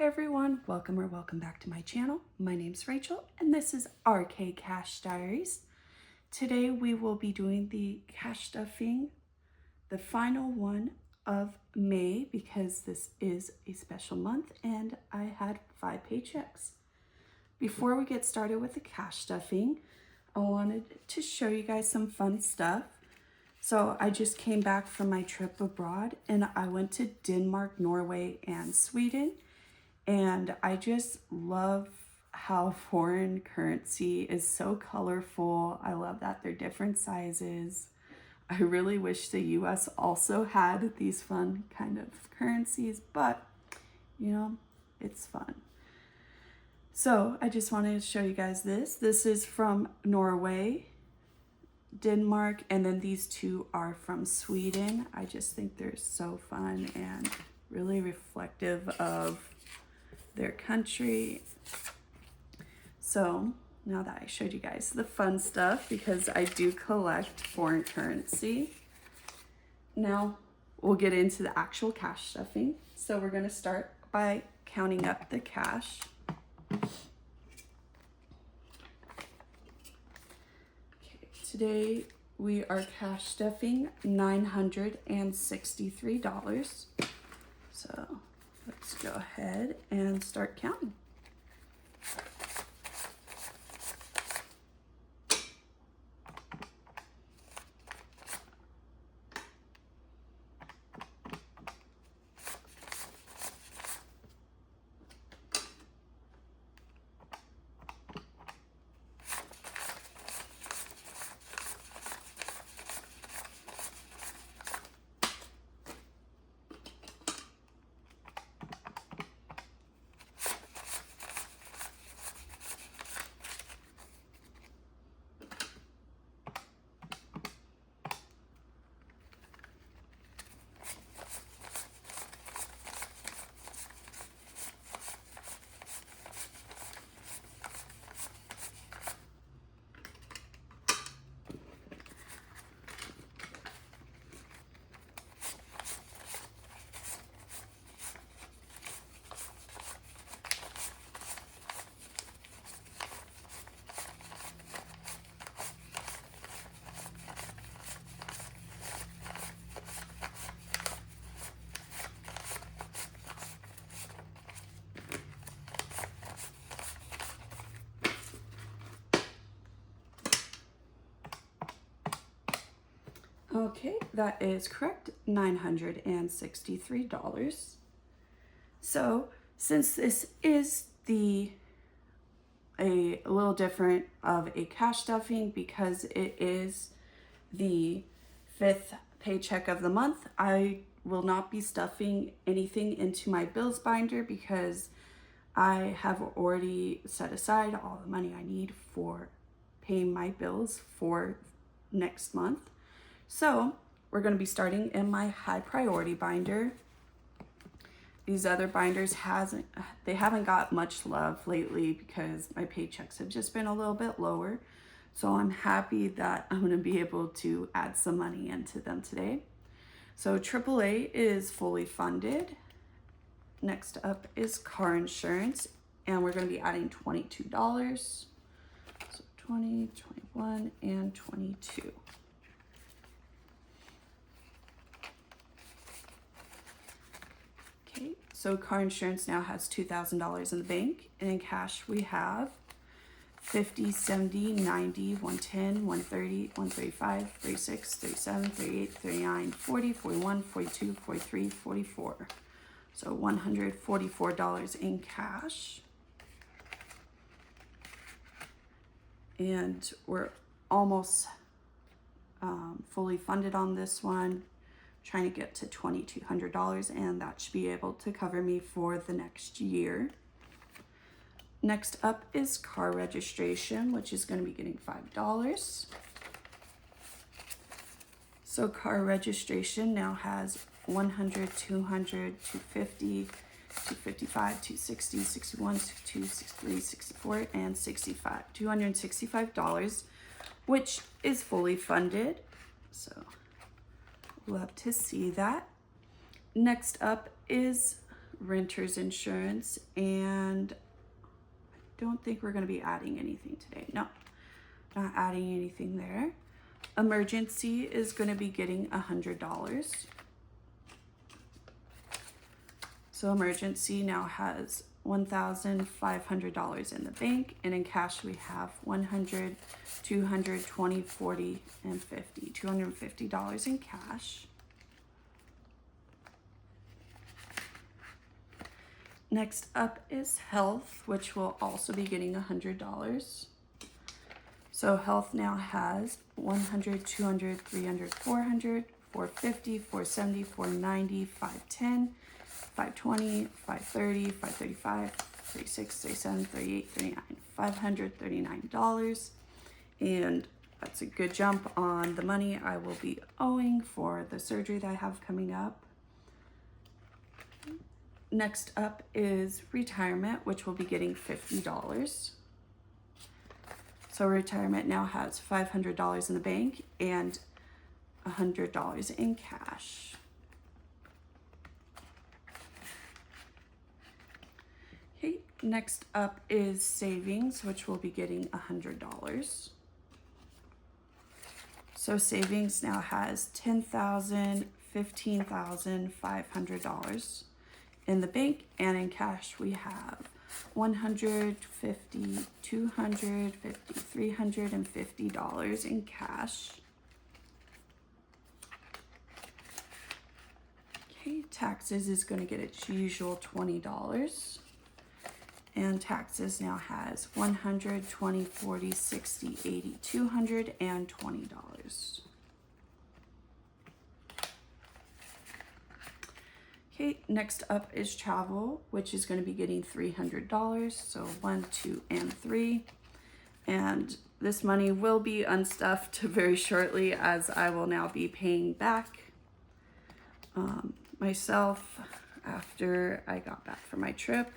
Hey everyone, welcome back to my channel. My name's Rachel and this is RK Cash Diaries. Today we will be doing the cash stuffing, the final one of May, because this is a special month and I had 5 paychecks. Before we get started with the cash stuffing, I wanted to show you guys some fun stuff. So I just came back from my trip abroad and I went to Denmark, Norway, and Sweden. And I just love how foreign currency is so colorful. I love that they're different sizes. I really wish the US also had these fun kind of currencies, but you know, it's fun. So I just wanted to show you guys this. This is from Norway, Denmark, and then these two are from Sweden. I just think they're so fun and really reflective of their country. So now that I showed you guys the fun stuff, because I do collect foreign currency, now we'll get into the actual cash stuffing. So we're going to start by counting up the cash. Okay, today we are cash stuffing $963. So let's go ahead and start counting. Okay, that is correct, $963. So since this is a little different of a cash stuffing, because it is the 5th paycheck of the month, I will not be stuffing anything into my bills binder because I have already set aside all the money I need for paying my bills for next month. So we're going to be starting in my high priority binder. These other binders haven't got much love lately because my paychecks have just been a little bit lower. So I'm happy that I'm going to be able to add some money into them today. So AAA is fully funded. Next up is car insurance, and we're going to be adding $22. So 20, 21, and 22. Okay, so car insurance now has $2,000 in the bank, and in cash we have 50, 70, 90, 110, 130, 135, 36, 37, 38, 39, 40, 41, 42, 43, 44. So $144 in cash. And we're almost fully funded on this one. Trying to get to $2,200, and that should be able to cover me for the next year. Next up is car registration, which is going to be getting $5. So car registration now has 100, 200, 250, 255, 260, 61, 62, 63, 64, and 65. $265, which is fully funded. So love to see that. Next up is renter's insurance, and I don't think we're going to be adding anything today. No, not adding anything there. Emergency is going to be getting $100. So emergency now has $1,500 in the bank, and in cash we have 100, 200, 20, 40, and 50. $250 in cash. Next up is health, which will also be getting $100. So health now has 100, 200, 300, 400, 450, 470, 490, 510, 520, 530, 535, 36, 37, 38, 39, $539. And that's a good jump on the money I will be owing for the surgery that I have coming up. Next up is retirement, which will be getting $50. So retirement now has $500 in the bank and $100 in cash. Okay, next up is savings, which will be getting $100. So savings now has $10,000, $15,500 in the bank, and in cash we have 150, 250, $350 in cash. Okay, taxes is going to get its usual $20. And taxes now has 100, 20, 40, 60, 80, $220. Okay, next up is travel, which is going to be getting $300. So 1, 2, and 3. And this money will be unstuffed very shortly, as I will now be paying back myself after I got back from my trip.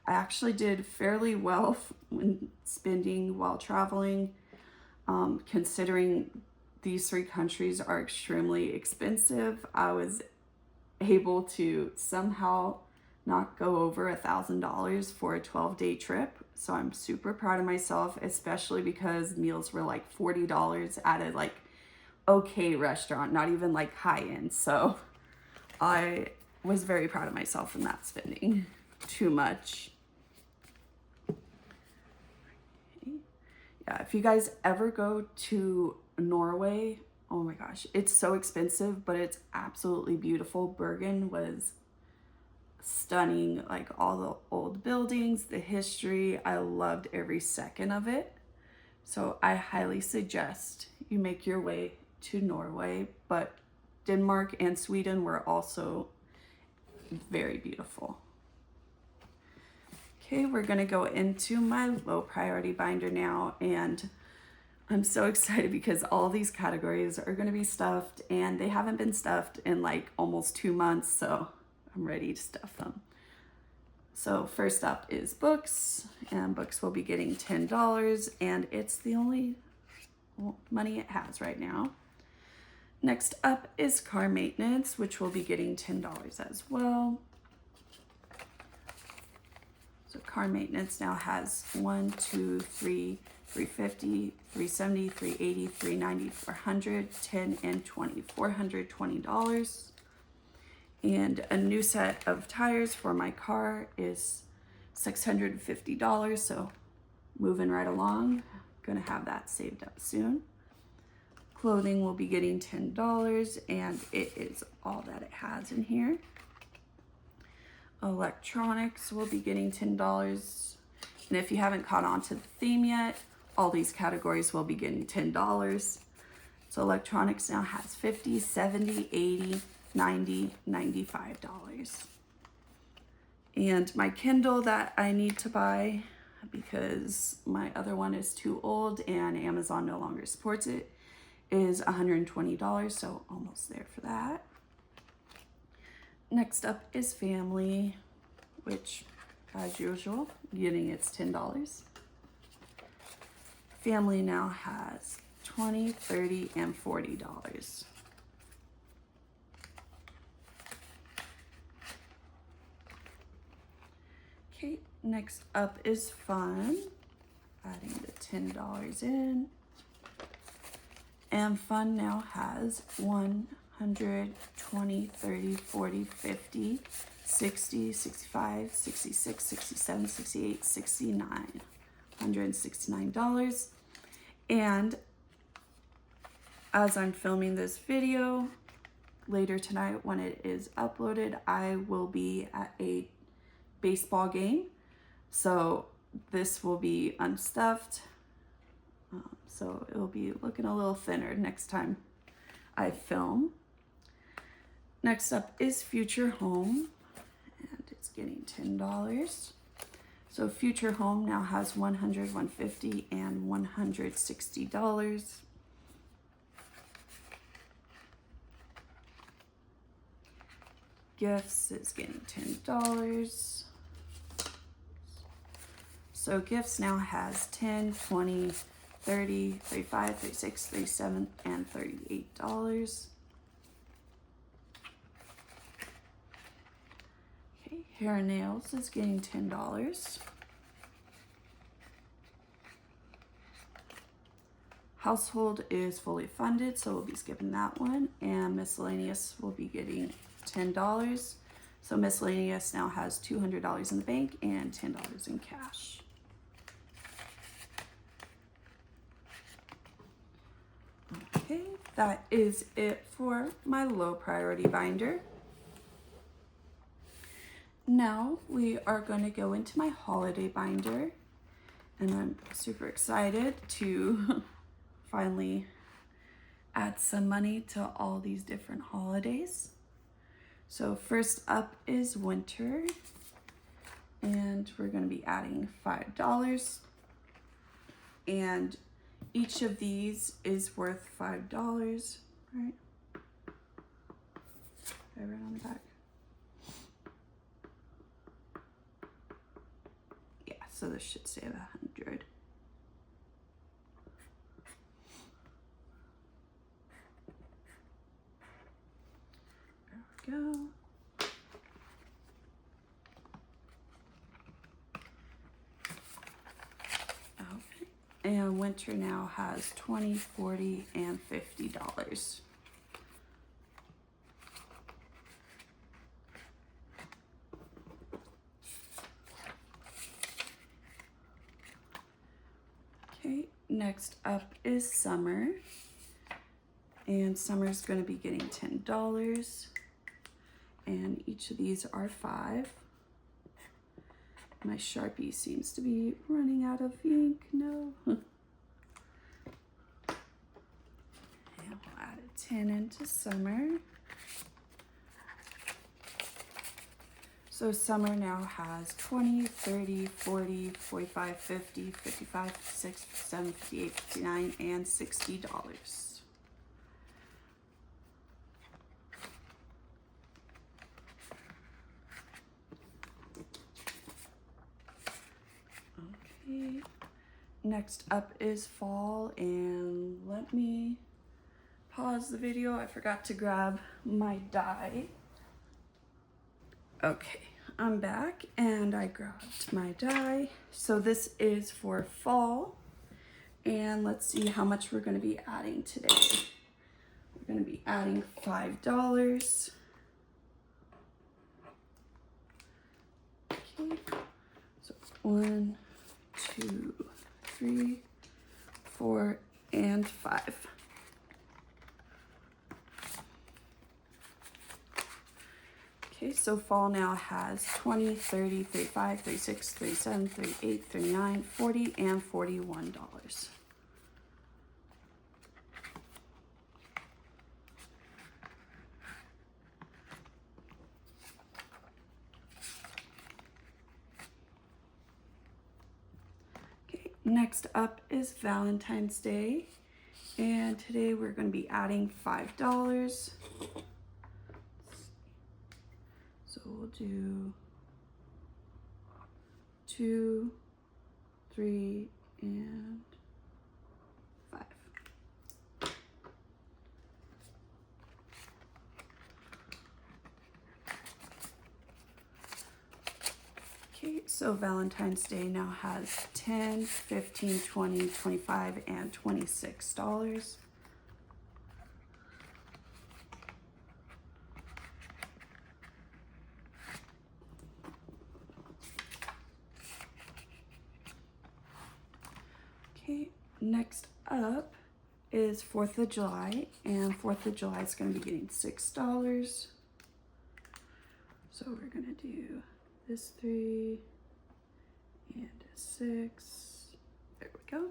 I actually did fairly well when spending while traveling, considering these 3 countries are extremely expensive. I was able to somehow not go over $1,000 for a 12-day trip. So I'm super proud of myself, especially because meals were like $40 at a like okay restaurant, not even like high end. So I was very proud of myself for not spending too much. Yeah, if you guys ever go to Norway, oh my gosh, it's so expensive, but it's absolutely beautiful. Bergen was stunning, like all the old buildings, the history. I loved every second of it. So I highly suggest you make your way to Norway, but Denmark and Sweden were also very beautiful. Okay, we're gonna go into my low priority binder now, and I'm so excited because all these categories are gonna be stuffed, and they haven't been stuffed in like almost 2 months, so I'm ready to stuff them. So first up is books, and books will be getting $10, and it's the only money it has right now. Next up is car maintenance, which will be getting $10 as well. So car maintenance now has 1, 2, 3, 350, 370, 380, 390, 400, 10, and 20, $420. And a new set of tires for my car is $650, so moving right along. Gonna have that saved up soon. Clothing will be getting $10, and it is all that it has in here. Electronics will be getting $10. And if you haven't caught on to the theme yet, all these categories will be getting $10. So electronics now has $50, $70, $80, $90, $95. And my Kindle that I need to buy because my other one is too old and Amazon no longer supports it is $120, so almost there for that. Next up is family, which as usual, getting its $10. Family now has $20, $30, and $40. Okay, next up is fun. Adding the $10 in. And fun now has 100, 20, 30, 40, 50, 60, 65, 66, 67, 68, 69. $169. And as I'm filming this video, later tonight when it is uploaded, I will be at a baseball game. So this will be unstuffed. So it'll be looking a little thinner next time I film. Next up is Future Home, and it's getting $10. So Future Home now has $100, $150, and $160. Gifts is getting $10. So Gifts now has 10, 20, 30, 35, 36, 37, and $38. Okay, Hair and Nails is getting $10. Household is fully funded, so we'll be skipping that one. And Miscellaneous will be getting $10. So Miscellaneous now has $200 in the bank and $10 in cash. Okay, that is it for my low priority binder. Now we are going to go into my holiday binder, and I'm super excited to finally add some money to all these different holidays. So first up is winter, and we're going to be adding $5, and each of these is worth $5, right? Right on the back. Yeah, so this should say 100. There we go. And winter now has $20, $40, and $50. Okay, next up is summer. And summer is going to be getting $10. And each of these are $5. My Sharpie seems to be running out of ink. No. And we'll add a 10 into summer. So summer now has 20, 30, 40, 45, 50, 55, 56, 57, 58, 59, and $60. Next up is fall, and let me pause the video. I forgot to grab my die. Okay, I'm back and I grabbed my die. So this is for fall, and let's see how much we're going to be adding today. We're going to be adding $5. Okay, so 1, 2, 3, 4, and 5. Okay, so fall now has 20, 30, 35, 36, 37, 38, 39, 40, and $41. Next up is Valentine's Day, and today we're going to be adding $5. So we'll do 2, 3, and 5. Okay, Okay, so Valentine's Day now has 10, 15, 20, 25, and $26. Okay, next up is 4th of July, and 4th of July is going to be getting $6. So we're going to do this 3 and a 6. There we go.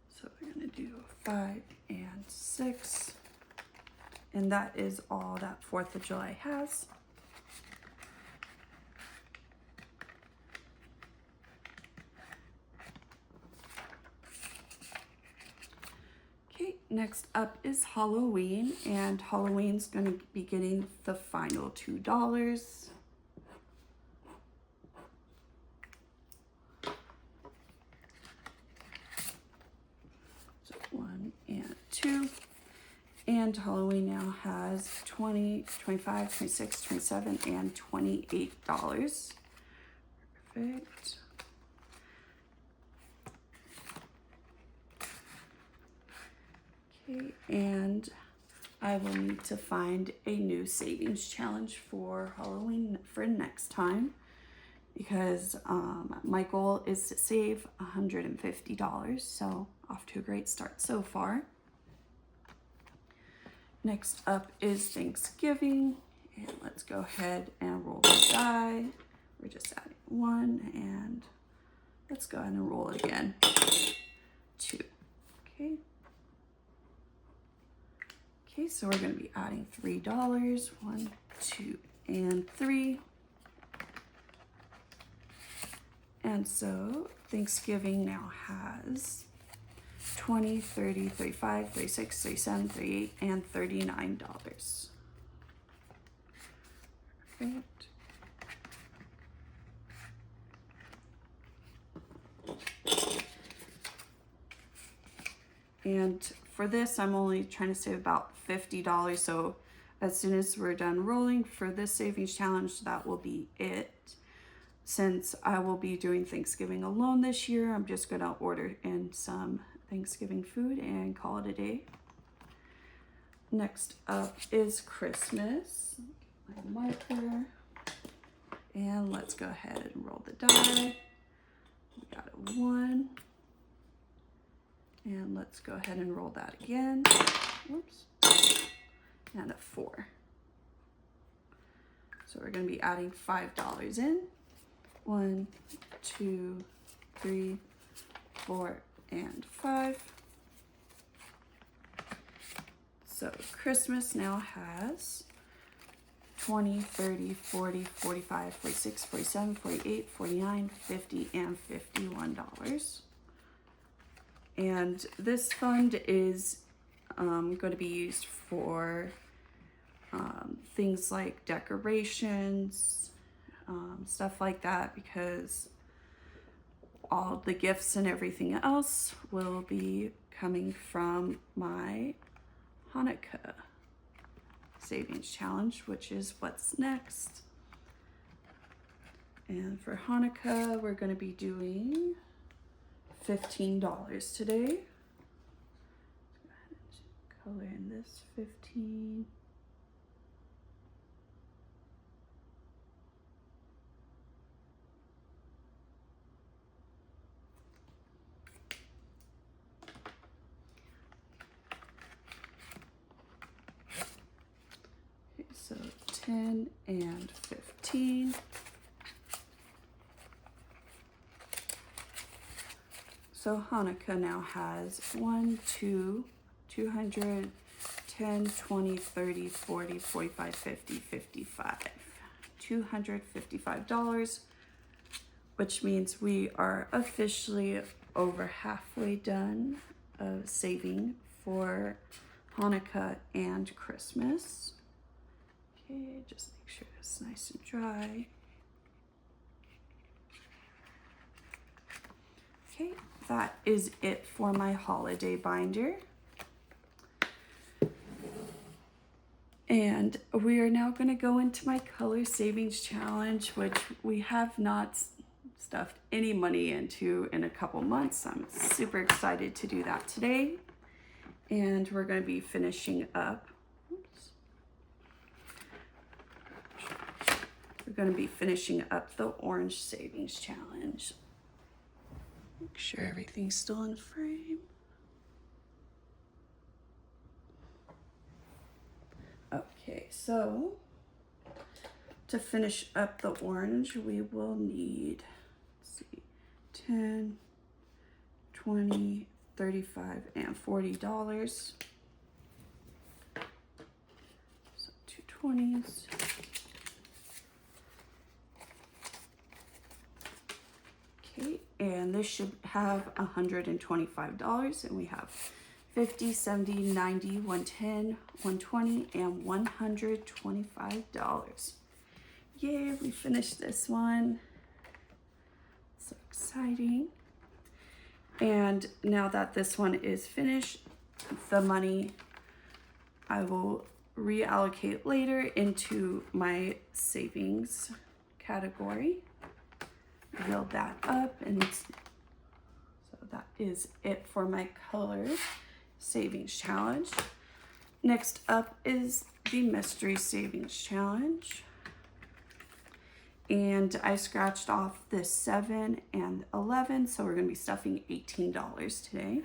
So we're going to do 5 and 6. And that is all that 4th of July has. Okay, next up is Halloween, and Halloween's going to be getting the final $2. So 1 and 2. And Halloween now has 20, 25, 26, 27, and $28. Perfect. Okay, and I will need to find a new savings challenge for Halloween for next time, because my goal is to save $150, so off to a great start so far. Next up is Thanksgiving, and let's go ahead and roll the die. We're just adding 1, and let's go ahead and roll it again. 2. Okay. Okay, so we're going to be adding $3. 1, 2, and 3. And so Thanksgiving now has 20, 30, 35, 36, 37, 38, and $39. Perfect. And for this, I'm only trying to save about $50. So as soon as we're done rolling for this savings challenge, that will be it. Since I will be doing Thanksgiving alone this year, I'm just gonna order in some Thanksgiving food and call it a day. Next up is Christmas. My marker. And let's go ahead and roll the die. We got a 1. And let's go ahead and roll that again. Whoops. And a 4. So we're going to be adding $5 in. 1, 2, 3, 4, and 5. So Christmas now has 20, 30, 40, 45, 46, 47, 48, 49, 50, and $51. And this fund is going to be used for things like decorations, stuff like that, because all the gifts and everything else will be coming from my Hanukkah savings challenge, which is what's next. And for Hanukkah, we're going to be doing $15 today. Let's go ahead and color in this 15. Okay, so 10 and 15. So Hanukkah now has 1, 2, 200, 10, 20, 30, 40, 45, 50, 55. $255, which means we are officially over halfway done of saving for Hanukkah and Christmas. Okay, just make sure it's nice and dry. Okay, that is it for my holiday binder. And we are now going to go into my color savings challenge, which we have not stuffed any money into in a couple months. I'm super excited to do that today. And we're going to be finishing up. We're going to be finishing up the orange savings challenge. Make sure everything's still in frame. Okay, so to finish up the orange, we will need, let's see, 10, 20, 35, and $40. So 2 20s. Okay, and this should have $125, and we have 50, 70, 90, 110, 120, and $125. Yay, we finished this one. So exciting. And now that this one is finished, the money I will reallocate later into my savings category. Build that up, and so that is it for my color savings challenge. Next up is the mystery savings challenge, and I scratched off the 7 and 11, so we're going to be stuffing $18 today.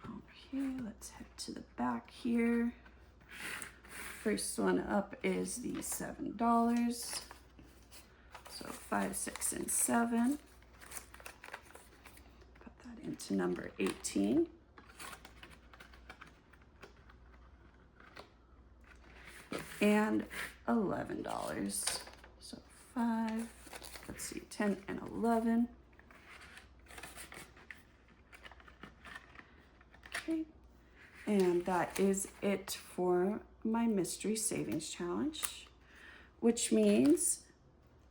Okay, let's head to the back here. First one up is the $7. So 5, 6, and 7. Put that into number 18. And $11. So 5, let's see, 10 and 11. Okay, and that is it for my mystery savings challenge, which means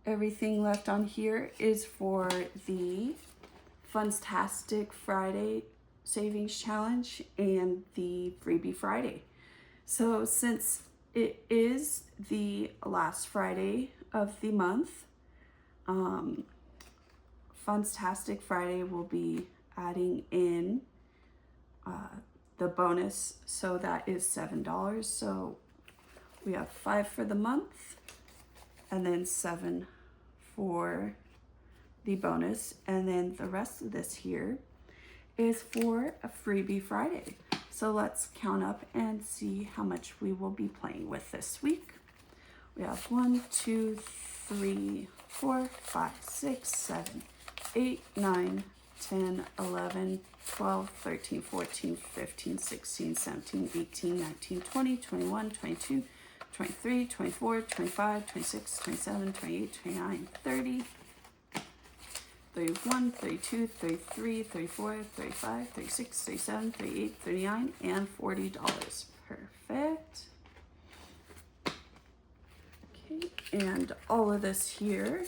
everything left on here is for the Funstastic Friday savings challenge and the Freebie Friday. So since it is the last Friday of the month, Funstastic Friday will be adding in the bonus, so that is $7. So we have 5 for the month, and then 7 for the bonus, and then the rest of this here is for a Freebie Friday. So let's count up and see how much we will be playing with this week. We have 1, 2, 3, 4, 5, 6, 7, 8, 9, 10, 11, 12, 13, 14, 15, 16, 17, 18, 19, 20, 21, 22, 23, 24, 25, 26, 27, 28, 29, 30, 31, 32, 33, 34, 35, 36, 37, 38, 39, and $40. Perfect. Okay, and all of this here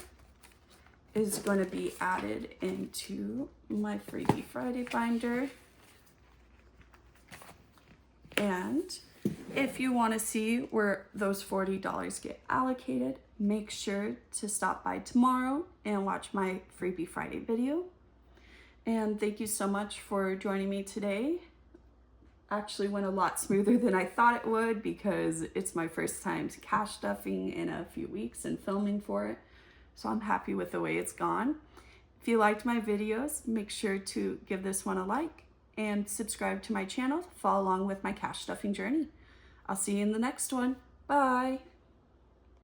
is going to be added into my Freebie Friday binder. And if you want to see where those $40 get allocated, make sure to stop by tomorrow and watch my Freebie Friday video. And thank you so much for joining me today. Actually went a lot smoother than I thought it would, because it's my first time cash stuffing in a few weeks and filming for it. So I'm happy with the way it's gone. If you liked my videos, make sure to give this one a like and subscribe to my channel to follow along with my cash stuffing journey. I'll see you in the next one. Bye.